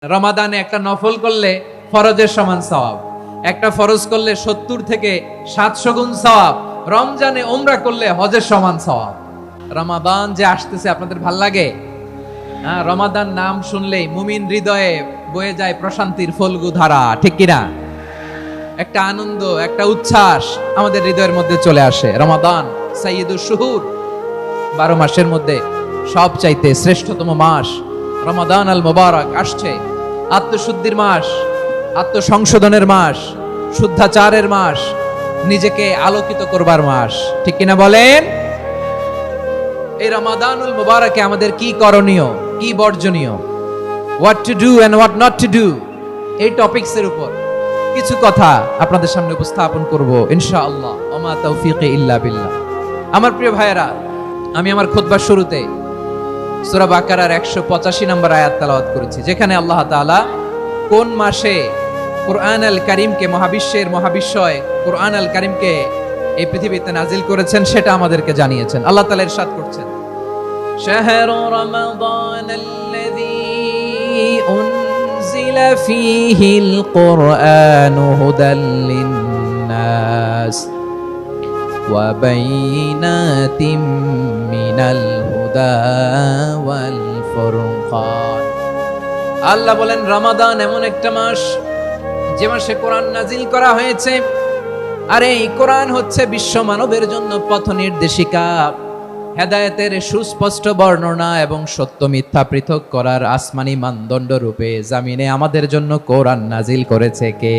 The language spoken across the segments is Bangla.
রমাদানে একটা নফল করলে ফরজের সমান সওয়াব, একটা ফরজ করলে 70 থেকে 700 গুণ সওয়াব, রমজানে উমরা করলে হজের সমান সওয়াব। রমাদান যে আসতেছে আপনাদের ভাল লাগে? হ্যাঁ, রমাদান নাম শুনলেই মুমিন হৃদয়ে বয়ে যায় প্রশান্তির ফল্গু ধারা, ঠিক কিনা? একটা আনন্দ, একটা উচ্ছ্বাস আমাদের হৃদয়ের মধ্যে চলে আসে। রমাদান সাইয়্যিদুশ শুহুর, 12 মাসের মধ্যে সবচাইতে শ্রেষ্ঠতম মাস রমাদান আল মুবারক আসছে। আত্মশুদ্ধির মাস, আত্মসংশোধনের মাস, শুদ্ধাচারের মাস, নিজেকে আলোকিত করবার মাস, ঠিক কিনা বলেন? এই রমাদানুল মুবারকে আমাদের কি করণীয়, কি বর্জনীয়, what to do and what not to do, এই টপিকস এর উপর কিছু কথা আপনাদের সামনে উপস্থাপন করব ইনশাআল্লাহ। ওমা তাওফীকি ইল্লা বিল্লাহ। আমার প্রিয় ভাইয়েরা, আমি আমার খুতবার শুরুতে সূরা বাকারার 185 নম্বর আয়াত তেলাওয়াত করেছি, যেখানে আল্লাহ তাআলা কোন মাসে কুরআন আল কারীমকে, মহাবিশ্বের মহাবিশ্বয় কুরআন আল কারীমকে এই পৃথিবীতে নাজিল করেছেন সেটা আমাদেরকে জানিয়েছেন। আল্লাহ তাআলা ইরশাদ করছেন, শাহরু রমাদানাল্লাযী উনজিলা ফীহিল কুরআনু হুদাল লিন্নাস ওয়া বাইনাতিম মিনাল হুদা ওয়াল ফুরকান। আল্লাহ বলেন, রমাদান এমন একটা মাস যে মাসে কোরআন নাজিল করা হয়েছে, আর এই কোরআন হচ্ছে বিশ্ব মানবের জন্য পথ নির্দেশিকা, হেদায়েতের সুস্পষ্ট বর্ণনা এবং সত্য মিথ্যা পৃথক করার আসমানি মানদণ্ড রূপে জামিনে আমাদের জন্য কোরআন নাজিল করেছে কে?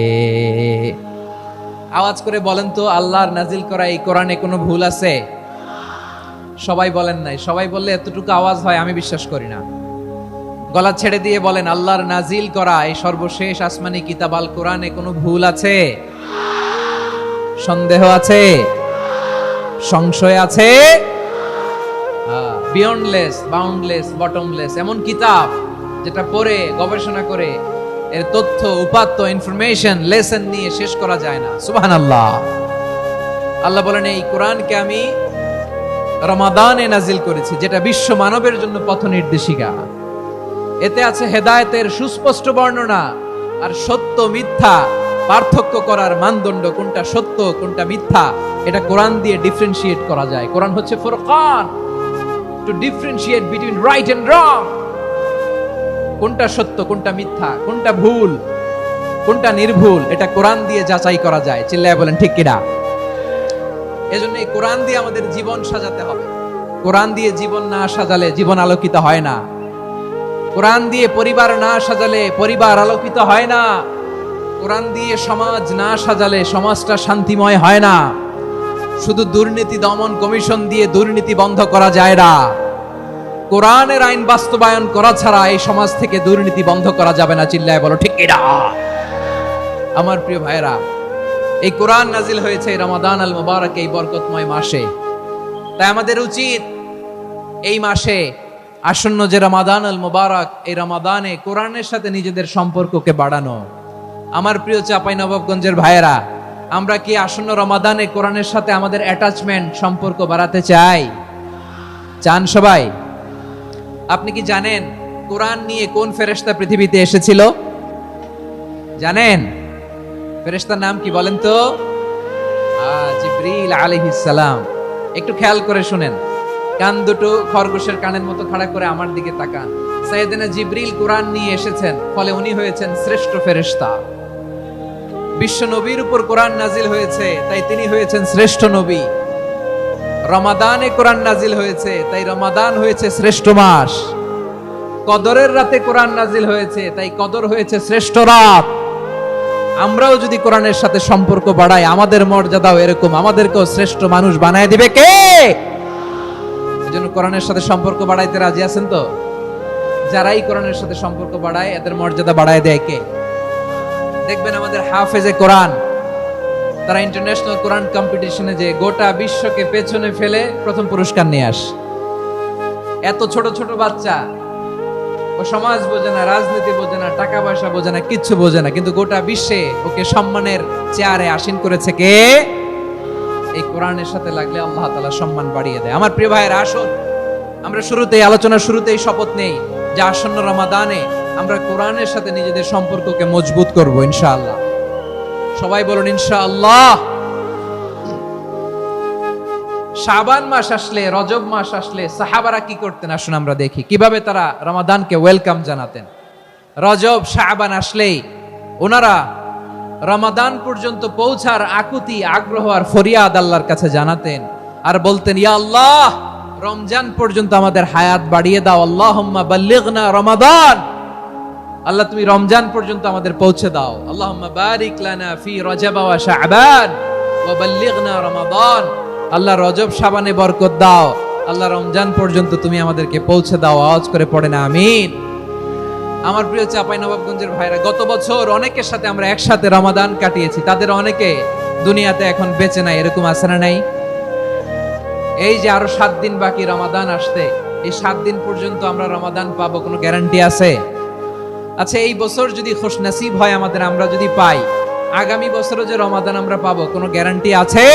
আওয়াজ করে বলেন তো, আল্লাহর নাজিল করা এই কোরআনে কোনো ভুল আছে? সবাই বলেন নাই। সবাই বললে এতটুকু আওয়াজ হয় আমি বিশ্বাস করি না। গলা ছেড়ে দিয়ে বলেন, আল্লাহর নাজিল করা এই সর্বশেষ আসমানি কিতাব আল কোরআনে কোনো ভুল আছে? সন্দেহ আছে? সংশয় আছে? বিয়ন্ডলেস, বাউন্ডলেস, বটমলেস এমন কিতাব যেটা পড়ে গবেষণা করে এর তথ্য, উপাত্ত, ইনফরমেশন, লেসন নিয়ে শেষ করা যায় না। সুবহানাল্লাহ। আল্লাহ বলেন, এই কোরআনকে আমি রমাদানে নাজিল করেছি, যেটা বিশ্ব মানবের জন্য পথ নির্দেশিকা। এতে আছে হেদায়েতের সুস্পষ্ট বর্ণনা আর সত্য মিথ্যা পার্থক্য করার মানদণ্ড, কোনটা সত্য কোনটা মিথ্যা এটা কোরআন দিয়ে ডিফারেন্সিয়েট করা যায়। কোরআন হচ্ছে ফুরকান, to differentiate between right and wrong. কোনটা সত্য, কোনটা মিথ্যা, কোনটা ভুল, কোনটা নির্ভুল, এটা কোরআন দিয়ে যাচাই করা যায়। চিল্লায় বলেন ঠিক কিনা? এজন্য এই কোরআন দিয়ে আমাদের জীবন সাজাতে হবে। কোরআন দিয়ে জীবন না সাজালে জীবন আলোকিত হয় না। কোরআন দিয়ে পরিবার না সাজালে পরিবার আলোকিত হয় না। কোরআন দিয়ে সমাজ না সাজালে সমাজটা শান্তিময় হয় না। শুধু দুর্নীতি দমন কমিশন দিয়ে দুর্নীতি বন্ধ করা যায় না। কোরআনের আইন বাস্তবায়ন করা ছাড়া এই সমাজ থেকে দুর্নীতি বন্ধ করা যাবে না। চিল্লায় বলো ঠিক কিনা? আমার প্রিয় ভাইরা, এই কোরআন নাজিল হয়েছে রমাদান আল মুবারক, এই বরকতময় মাসে। তাই আমাদের উচিত এই মাসে আসন্ন যে রমাদান আল মুবারক, এই রমাদানে কোরআনের সাথে নিজেদের সম্পর্ককে বাড়ানো। আমার প্রিয় চাঁপাইনবাবগঞ্জের ভাইয়েরা, আমরা কি আসন্ন রমাদানে কোরআনের সাথে আমাদের অ্যাটাচমেন্ট, সম্পর্ক বাড়াতে চাই? চান সবাই? আপনি কি জানেন কোরআন নিয়ে কোন ফেরেশতা পৃথিবীতে এসেছিল? জানেন? ফেরেশতার নাম কি বলেন তো? জিবরিল আলাইহিস সালাম। একটু খেয়াল করে শুনেন, কান দুটো খরগোশের কানের মতো খাড়া করে আমার দিকে তাকান। সাইয়েদনা জিবরিল কোরআন নিয়ে এসেছেন, ফলে উনি হয়েছেন শ্রেষ্ঠ ফেরেশতা। বিশ্ব নবীর উপর কোরআন নাজিল হয়েছে, তাই তিনি হয়েছেন শ্রেষ্ঠ নবী। রমাদানে কোরআন নাজিল হয়েছে, তাই রমাদান হয়েছে শ্রেষ্ঠ মাস। কদরের রাতে কোরআন নাজিল হয়েছে, তাই কদর হয়েছে শ্রেষ্ঠ রাত। আমরাও যদি কোরআনের সাথে সম্পর্ক বাড়াই, আমাদের মর্যাদাও এরকম, আমাদেরকেও শ্রেষ্ঠ মানুষ বানায় দিবে কে? এজন্য কোরআনের সাথে সম্পর্ক বাড়াইতে রাজি আছেন তো? যারাই কোরআনের সাথে সম্পর্ক বাড়ায় এদের মর্যাদা বাড়ায় দেয় কে? দেখবেন আমাদের হাফেজে কোরআন, তারা ইন্টারন্যাশনাল কোরআন কম্পিটিশনে যে গোটা বিশ্বকে পেছনে ফেলে প্রথম পুরস্কার নিয়ে আসে। এত ছোট ছোট বাচ্চা, ও সমাজ বোঝে না, রাজনীতি বোঝে না, টাকা পয়সা বোঝে না, কিচ্ছু বোঝে না, কিন্তু গোটা বিশ্বে ওকে সম্মানের চেয়ারে আসীন করেছে কে? এই কোরআনের সাথে লাগলে আল্লাহ তাআলা সম্মান বাড়িয়ে দেয়। আমার প্রিয় ভাইয়েরা, আসুন আমরা শুরুতেই, আলোচনার শুরুতেই শপথ নেই যে আসন্ন রমাদানে আমরা কোরআনের সাথে নিজেদের সম্পর্ককে মজবুত করব ইনশাআল্লাহ। সবাই বলুন ইনশাআল্লাহ। শাবান মাস আসলে, রজব মাস আসলে সাহাবারা কি করতেন আসুন আমরা দেখি কিভাবে তারা রমাদানকে ওয়েলকাম জানাতেন। রজব শাবান আসলেই ওনারা রমাদান পর্যন্ত পৌঁছার আকুতি, আগ্রহ আর ফরিয়াদ আল্লাহর কাছে জানাতেন আর বলতেন, ইয়া আল্লাহ, রমজান পর্যন্ত আমাদের হায়াত বাড়িয়ে দাও। আল্লাহুম্মা বাল্লিগনা রমাদান, আল্লাহ তুমি রমজান পর্যন্ত আমাদের পৌঁছে দাও। আল্লাহুম্মা বারিক লানা ফি রজব ওয়া শাবান ওয়া বাল্লিগনা রমাদান, আল্লাহ রজব শাবানে বরকত দাও, আল্লাহ রমজান পর্যন্ত তুমি আমাদেরকে পৌঁছে দাও। আওয়াজ করে পড়েন আমিন। আমার প্রিয় চাঁপাইনবাবগঞ্জের ভাইরা, গত বছর অনেকের সাথে আমরা একসাথে রমাদান কাটিয়েছি, তাদের অনেকে দুনিয়াতে এখন বেঁচে নাই, এরকম আছে না নাই? এই যে আরো 7 দিন বাকি রমাদান আসতে, এই 7 দিন পর্যন্ত আমরা রমাদান পাবো, কোনো গ্যারান্টি আছে? আচ্ছা, এই বছর যদি খুশনসিব হয় আমাদের, আমরা যদি পাই, আগামী বছরও যে রমাদান আমরা পাবো, কোনো গ্যারান্টি আছে?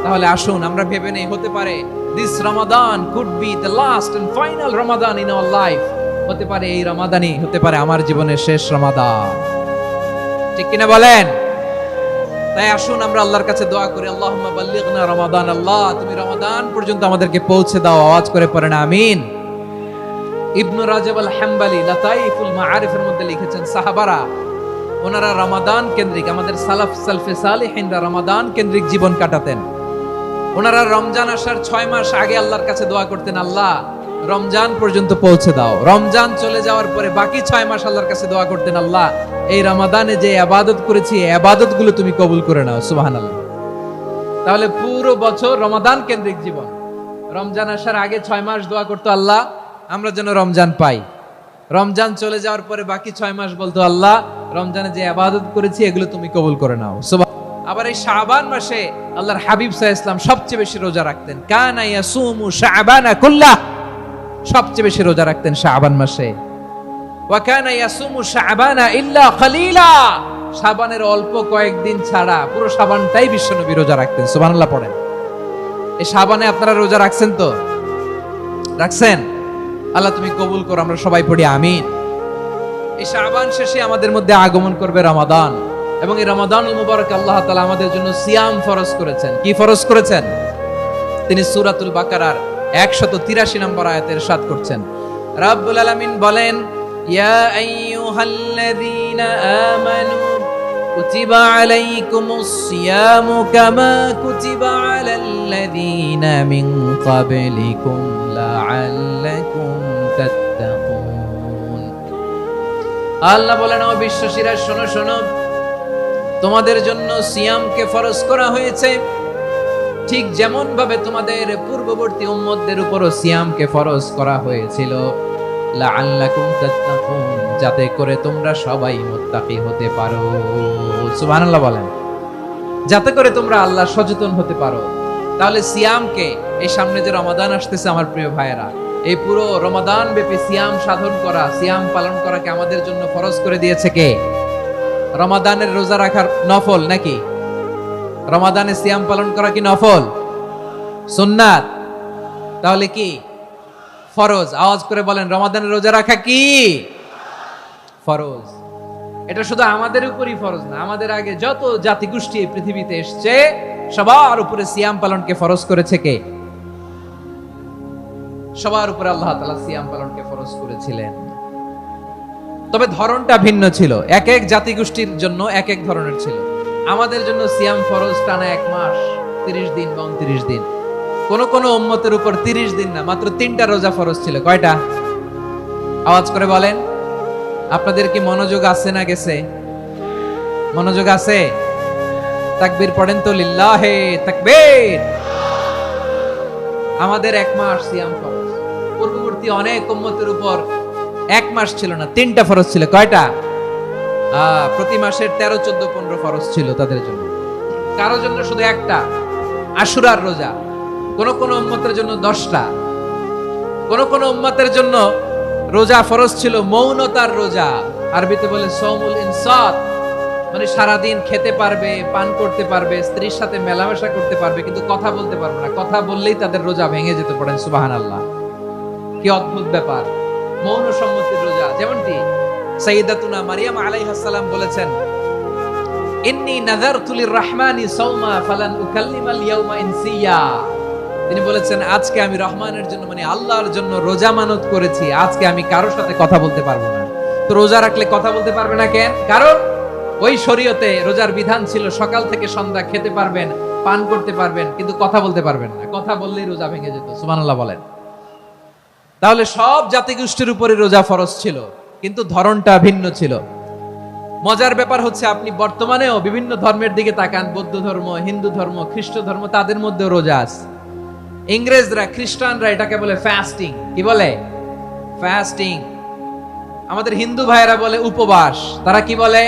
তাহলে আসুন আমরা ভেবে নেই, হতে পারে this Ramadan could be the last and final Ramadan in our life. হতে পারে এই রমাদানই হতে পারে আমার জীবনের শেষ রমাদান। ঠিক কিনা বলেন? তাই আসুন আমরা আল্লাহর কাছে দোয়া করি, আল্লাহুম্মা বাল্লিগনা রমাদান, আল্লাহ তুমি রমাদান পর্যন্ত আমাদেরকে পৌঁছে দাও। আওয়াজ করে পড়েন আমিন। ইবনু রাজব আল হাম্বলি লাতাইফুল মাআরিফের মধ্যে লিখেছেন, সাহাবারা ওনারা রমাদান কেন্দ্রিক, আমাদের সালাফ সালফে সালেহিনরা রমাদান কেন্দ্রিক জীবন কাটাতেন। ওনারা রমজান আসার 6 মাস আগে আল্লাহর কাছে দোয়া করতেন, আল্লাহ রমজান পর্যন্ত পৌঁছে দাও। রমজান চলে যাওয়ার পরে বাকি 6 মাস আল্লাহর কাছে দোয়া করতেন, আল্লাহ এই রমাদানে যে ইবাদত করেছি, এই ইবাদত গুলো তুমি কবুল করে নাও। সুবহানাল্লাহ। তাহলে পুরো বছর রমাদান কেন্দ্রিক জীবন। রমজান আসার আগে 6 মাস দোয়া করতো, আল্লাহ আমরা যেন রমজান পাই। রমজান চলে যাওয়ার পরে বাকি 6 মাস বলতো, আল্লাহ রমজানে যে ইবাদত করেছি এগুলো তুমি কবুল করে নাও। আবার এই শাবান মাসে আল্লাহর হাবিব সাল্লাল্লাহু আলাইহি ওয়াসাল্লাম সবচেয়ে বেশি রোজা রাখতেন। কানা ইয়াসুমু শাবানা কুল্লাহ, সবচেয়ে বেশি রোজা রাখতেন শাবান মাসে। ওয়া কানা ইয়াসুমু শাবানা ইল্লা কলিলা, শাবানের অল্প কয়েকদিন ছাড়া পুরো শাবানটাই বিশ্বনবী রোজা রাখতেন। সুবহানাল্লাহ পড়েন। এই শাবানে আপনারা রোজা রাখছেন তো? রাখছেন? আল্লাহ তুমি কবুল করো, আমরা সবাই পড়ি আমিন। এই শাবান শেষে আমাদের মধ্যে আগমন করবে রমাদান, এবং এই রমাদানুল মুবারক আল্লাহ তাআলা আমাদের জন্য সিয়াম ফরজ করেছেন। কি ফরজ করেছেন? তিনি সূরাতুল বাকারার 183 নম্বর আয়াতে ইরশাদ করছেন, রাব্বুল আলামিন বলেন, ইয়া আইয়ুহাল্লাযীনা আমানু কুতিবা আলাইকুমুস সিয়ামু কামা কুতিবা আলাল্লাযীনা মিন ক্বাবলিকুম লাআল্লাকুম তাত্তাকুন। আল্লাহ বলেন, ও বিশ্বাসীরা শোনো শোনো, তোমাদের জন্য সিয়ামকে ফরজ করা হয়েছে, ঠিক যেমন ভাবে তোমাদের পূর্ববর্তী উম্মতদের উপরও সিয়ামকে ফরজ করা হয়েছিল, লাআল্লাকুম তাত্তাকুন, যাতে করে তোমরা সবাই মুত্তাকি হতে পারো। সুবহানাল্লাহ বলেন, যাতে করে তোমরা আল্লাহ সচেতন হতে পারো। তাহলে সিয়ামকে, এই সামনে যে রমাদান আসতেছে আমার প্রিয় ভাইয়েরা, এই পুরো রমাদান ব্যাপী সিয়াম সাধন করা, সিয়াম পালন করাকে আমাদের জন্য ফরজ করে দিয়েছে কে? রমাদানের রোজা রাখার নফল নাকি? রমাদানে সিয়াম পালন করা কি নফল? সুন্নাত? তাহলে কি ফরজ? আওয়াজ করে বলেন, রমাদানের রোজা রাখা কি ফরজ? এটা শুধু আমাদের উপরই ফরজ না, আমাদের আগে যত জাতিগোষ্ঠী এই পৃথিবীতে এসছে সবার উপরে সিয়াম পালনকে ফরজ করেছে কে? সবার উপরে আল্লাহ তাআলা সিয়াম পালনকে ফরজ করেছিলেন। তবে ধরনটা ভিন্ন ছিল, এক এক জাতিগোষ্ঠীর জন্য এক এক ধরনের ছিল। আমাদের জন্য সিয়াম ফরজ টানা 1 মাস 30 দিন বা 29 দিন। কোন কোন উম্মতের উপর 30 দিন না, মাত্র 3টা রোজা ফরজ ছিল। কয়টা? আওয়াজ করে বলেন। আপনাদের কি মনোযোগ আছে না গেছে? মনোযোগ আছে? তাকবীর পড়েন তো, লিল্লাহে তাকবীর। আমাদের 1 মাস সিয়াম ফরজ। পূর্ববর্তী অনেক উম্মতের উপর 1 মাস ছিল না, 3টা ফরজ ছিল। কয়টা? প্রতি মাসের 13, 14, 15 ফরজ ছিল তাদের জন্য। কারো জন্য শুধু একটা, আশুরার রোজা। কোন কোন উম্মতের জন্য 10টা। কোন কোন উম্মতের জন্য রোজা ফরজ ছিল মৌনতার রোজা, আরবিতে বলে সওমুল ইনসাত, মানে সারাদিন খেতে পারবে, পান করতে পারবে, স্ত্রীর সাথে মেলামেশা করতে পারবে, কিন্তু কথা বলতে পারবে না। কথা বললেই তাদের রোজা ভেঙে যেতে। পড়েন সুবহানাল্লাহ। কি অদ্ভুত ব্যাপার! মৌন সম্মতির রোজা। যেমনটি সাইয়্যিদাতুনা মারিয়াম আলাইহিস সালাম বলেছেন, ইন্নী নাযারতু লির-রাহমানি সাওমা ফালান উকাল্লিমাল ইয়াওমা ইনসিয়া। তিনি বলেছেন, আজকে আমি রহমানের জন্য মানে আল্লাহর জন্য রোজা মানত করেছি, আজকে আমি কারোর সাথে কথা বলতে পারবো না। তো রোজা রাখলে কথা বলতে পারবে না কেন? কারণ ওই শরীয়তে রোজার বিধান ছিল সকাল থেকে সন্ধ্যা খেতে পারবেন, পান করতে পারবেন, কিন্তু কথা বলতে পারবেন না। কথা বললেই রোজা ভেঙে যেত। সুবহানাল্লাহ বলেন। তাহলে সব জাতিগোষ্ঠীর উপরে রোজা ফরজ ছিল, কিন্তু ধরনটা ভিন্ন ছিল। মজার ব্যাপার হচ্ছে, আপনি বর্তমানেও বিভিন্ন ধর্মের দিকে তাকান, বৌদ্ধ ধর্ম, হিন্দু ধর্ম, খ্রিস্ট ধর্ম, তাদের মধ্যেও রোজা আছে। ইংরেজরা, খ্রিস্টানরা এটাকে বলে ফাস্টিং। কি বলে? ফাস্টিং। আমাদের হিন্দু ভাইয়েরা বলে উপবাস। তারা কি বলে?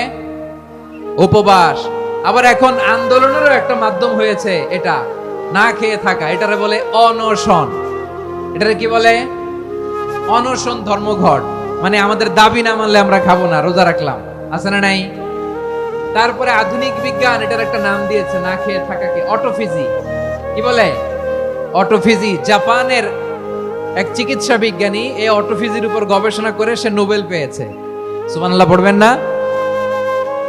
উপবাস। আবার এখন আন্দোলনেরও একটা মাধ্যম হয়েছে এটা, না খেয়ে থাকা। এটারে বলে অনশন। এটারে কি বলে? অনশন ধর্মঘট। মানে আমাদের দাবি না মানলে আমরা খাবো না, রোজা রাখলাম। আছে না নাই? তারপরে আধুনিক বিজ্ঞান এটার একটা নাম দিয়েছে না খেয়ে থাকাকে, অটোফিজি। কি বলে? অটোফিজি। জাপানের এক চিকিৎসা বিজ্ঞানী এই অটোফিজির উপর গবেষণা করে সে নোবেল পেয়েছে। সুবহানাল্লাহ পড়বেন না?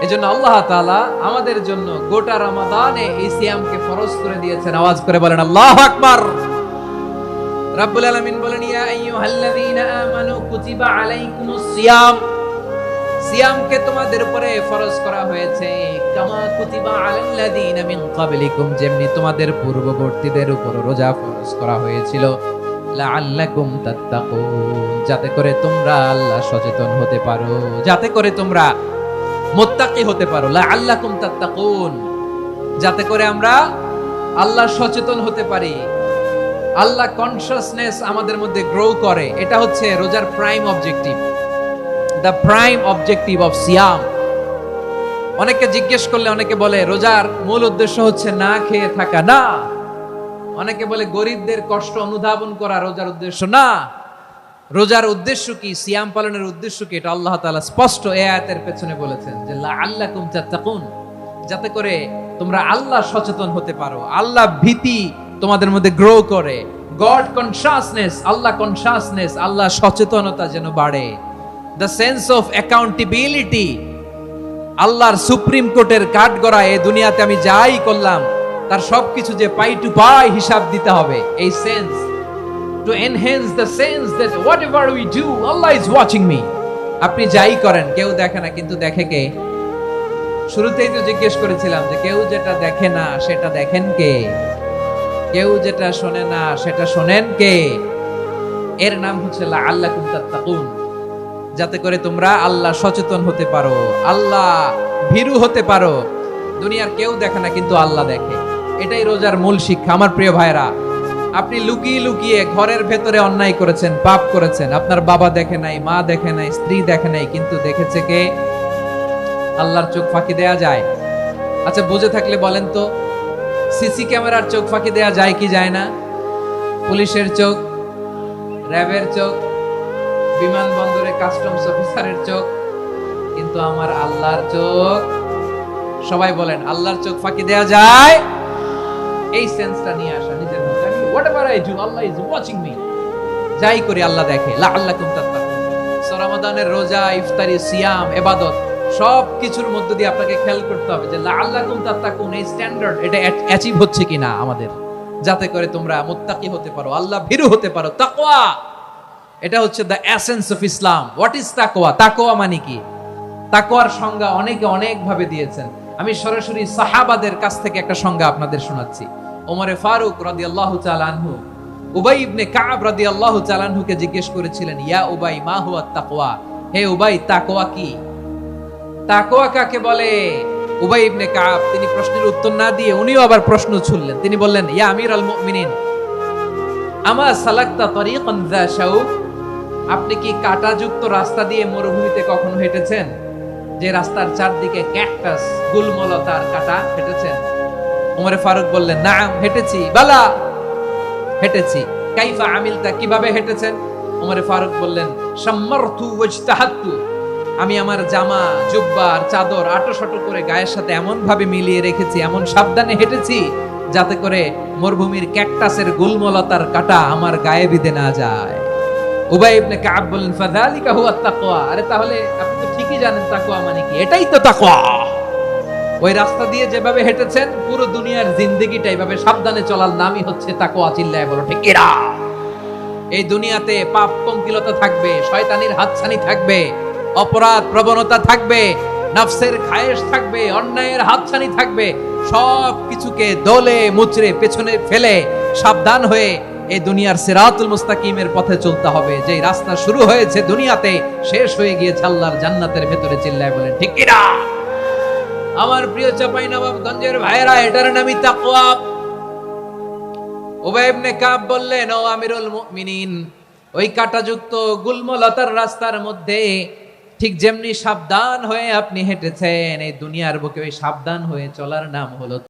এজন্য আল্লাহ তাআলা আমাদের জন্য গোটা রমাদানে এই সিয়ামকে ফরজ করে দিয়েছেন। আওয়াজ করে বলেন আল্লাহু আকবার। রাব্বুল আলামিন বলেন, ইয়া আইয়ুহাল্লাযীনা আমানু কুতিবা আলাইকুমুস সিয়াম। সিয়ামকে তোমাদের উপরে ফরজ করা হয়েছে, কামা কুতিবা আলাল্লাযীনা মিন ক্বাবলিকুম, যেমনি তোমাদের পূর্ববর্তীদের উপর রোজা ফরজ করা হয়েছিল, লাআল্লাকুম তাত্তাকুন, যাতে করে তোমরা আল্লাহ সচেতন হতে পারো, যাতে করে তোমরা মুত্তাকি হতে পারো। লাআল্লাকুম তাত্তাকুন, যাতে করে আমরা আল্লাহ সচেতন হতে পারি, আল্লাহ কনসিয়াসনেস আমাদের মধ্যে গ্রো করে। এটা হচ্ছে রোজার prime objective, the prime objective of সিয়াম। অনেকে জিজ্ঞেস করলে অনেকে বলে রোজার মূল উদ্দেশ্য হচ্ছে না খেয়ে থাকা। না। অনেকে বলে গরিবদের কষ্ট অনুধাবন করা রোজার উদ্দেশ্য। না। রোজার উদ্দেশ্য কি, সিয়াম পালনের উদ্দেশ্য কি, এটা আল্লাহ তাআলা স্পষ্ট এই আয়াতের পেছনে বলেছেন যে লাআল্লাকুম তাত্তাকুন, যাতে করে তোমরা আল্লাহ সচেতন হতে পারো, আল্লাহ ভীতি তোমাদের মধ্যে গ্রো করে, গড কনসিয়াসনেস, আল্লাহ কনসিয়াসনেস, আল্লাহ সচেতনতা যেন বাড়ে, দ্য সেন্স অফ অ্যাকাউন্টেবিলিটি। আল্লাহর সুপ্রিম কোর্টের কাঠগড়ায় এই দুনিয়াতে আমি যাই করলাম তার সবকিছু যে পাই টু পাই হিসাব দিতে হবে, এই sense, to enhance the sense that whatever we do, Allah is watching me. আপনি যাই করেন কেউ দেখে না, কিন্তু দেখে কে? শুরুতেই তো জিজ্ঞেস করেছিলাম যে কেউ যেটা দেখে না সেটা দেখেন কে? কেউ যেটা শোনে না সেটা শোনেন কে? এর নাম হচ্ছে লাআল্লাকুম তাত্তাকুন, যাতে করে তোমরা আল্লাহ সচেতন হতে পারো, আল্লাহ ভীরু হতে পারো। দুনিয়ার কেউ দেখে না, কিন্তু আল্লাহ দেখে। এটাই রোজার মূল শিক্ষা। আমার প্রিয় ভাইরা, আপনি লুকিয়ে লুকিয়ে ঘরের ভেতরে অন্যায় করেছেন, পাপ করেছেন, আপনার বাবা দেখে নাই, মা দেখে নাই, স্ত্রী দেখে নাই, কিন্তু দেখেছে কে? আল্লাহর চোখ ফাঁকি দেয়া যায়? আচ্ছা, বুঝে থাকলে বলেন তো, সিসি ক্যামেরার চোখ ফাঁকি দেয়া যায় কি যায় না? পুলিশের চোখ, র্যাবের চোখ, বিমানবন্দরে কাস্টমস অফিসারের চোখ, কিন্তু আমার আল্লাহর চোখ? সবাই বলেন, আল্লাহর চোখ ফাঁকি দেয়া যায়? এই সেন্সটা নিয়ে আসা নিজের মধ্যে, whatever I do, Allah is watching me. যাই করি আল্লাহ দেখে। লাআল্লাকুম তাত্তাকুন। রমাদানের রোজা, ইফতারি, সিয়াম, ইবাদত সব কিছুর মধ্য দিয়ে আপনাকে খেয়াল করতে হবে যে লাআল্লাকুম তাত্তাকুন, এই স্ট্যান্ডার্ড এটা অ্যাচিভ হচ্ছে কিনা আমাদের, যাতে করে তোমরা মুত্তাকি হতে পারো, আল্লাহ ভীরু হতে পারো। তাকওয়া, এটা হচ্ছে the essence of Islam. What is তাকওয়া? তাকওয়া মানে কি? তাকওয়ার সংজ্ঞা অনেকে অনেক ভাবে দিয়েছেন। আমি সরাসরি সাহাবাদের কাছ থেকে একটা সংজ্ঞা আপনাদের শোনাচ্ছি। ওমরে ফারুক রাদিয়াল্লাহু তাআলা আনহু উবাই ইবনে কাব রাদিয়াল্লাহু তাআলা আনহুকে জিজ্ঞেস করেছিলেন, ইয়া উবাই মা হুয়া তাকওয়া? হে উবাই, তাকওয়া কি? তাকওয়া কাকে বলে? উবাই ইবনে কাব তিনি প্রশ্নের উত্তর না দিয়ে উনিও আবার প্রশ্ন ছুড়লেন। তিনি বললেন, ইয়া আমিরুল মুমিনিন, আমা সালাকতা তরিকান যা শাউক? আপনি কি কাঁটাযুক্ত রাস্তা দিয়ে মরুভূমিতে কখনো হেঁটেছেন, যে রাস্তার চারদিকে ক্যাকটাস, গুলমলতার কাঁটা? হেঁটেছেন? ওমরে ফারুক বললেন, নাম, হেঁটেছি। বালা, হেঁটেছি। কাইফা আমিলতা, কিভাবে হেঁটেছেন? ওমরে ফারুক বললেন, শাম্মারতু ওয়াজতাহাতু, আমি আমার জামা, জুব্বা আর চাদর আটোসাটো করে গায়ের সাথে এমন ভাবে মিলিয়ে রেখেছি, এমন সাবধানে হেঁটেছি যাতে করে মরুভূমির ক্যাকটাসের গুলমলতার কাঁটা আমার গায়ে বিঁধে না যায়। উবাই ইবনে কাব বলেন ফাযালিকা হুয়া তাকওয়া। আরে তাহলে আপনি তো ঠিকই জানেন তাকওয়া মানে কি, এটাই তো তাকওয়া। ওই রাস্তা দিয়ে যেভাবে হেঁটেছেন পুরো দুনিয়ার জিন্দেগিটা এইভাবে সাবধানে চলার নামই হচ্ছে তাকওয়া। চিল্লায় বলো ঠিক কিনা? এই দুনিয়াতে পাপ পঙ্কিলতা থাকবে, শয়তানির হাতছানি থাকবে, অপরাধ প্রবণতা থাকবে, নফসের খায়েশ থাকবে, অন্যায়ের হাতছানি থাকবে। সব কিছুকে দলে মুচড়ে পেছনে ফেলে সাবধান হয়ে এই দুনিয়ার সিরাতুল মুস্তাকিমের পথে চলতে হবে। যে রাস্তা শুরু হয়েছে দুনিয়াতে, শেষ হয়ে গিয়েছে আল্লাহর জান্নাতের ভেতরে। চিল্লায় বলেন ঠিক কিনা? আমার প্রিয় চাঁপাইনবাবগঞ্জের ভাইয়েরা, এটার নামই তাকওয়া। উবাই ইবনে কাব বললেন, ও আমিরুল মুমিনিন, ওই কাঁটাযুক্ত গুলমলতার রাস্তার মধ্যে ঠিক যেমনি সাবধান হয়ে আপনি হেঁটেছেন, এই দুনিয়ার বুকে ওই সাবধান হয়ে চলার নাম হলো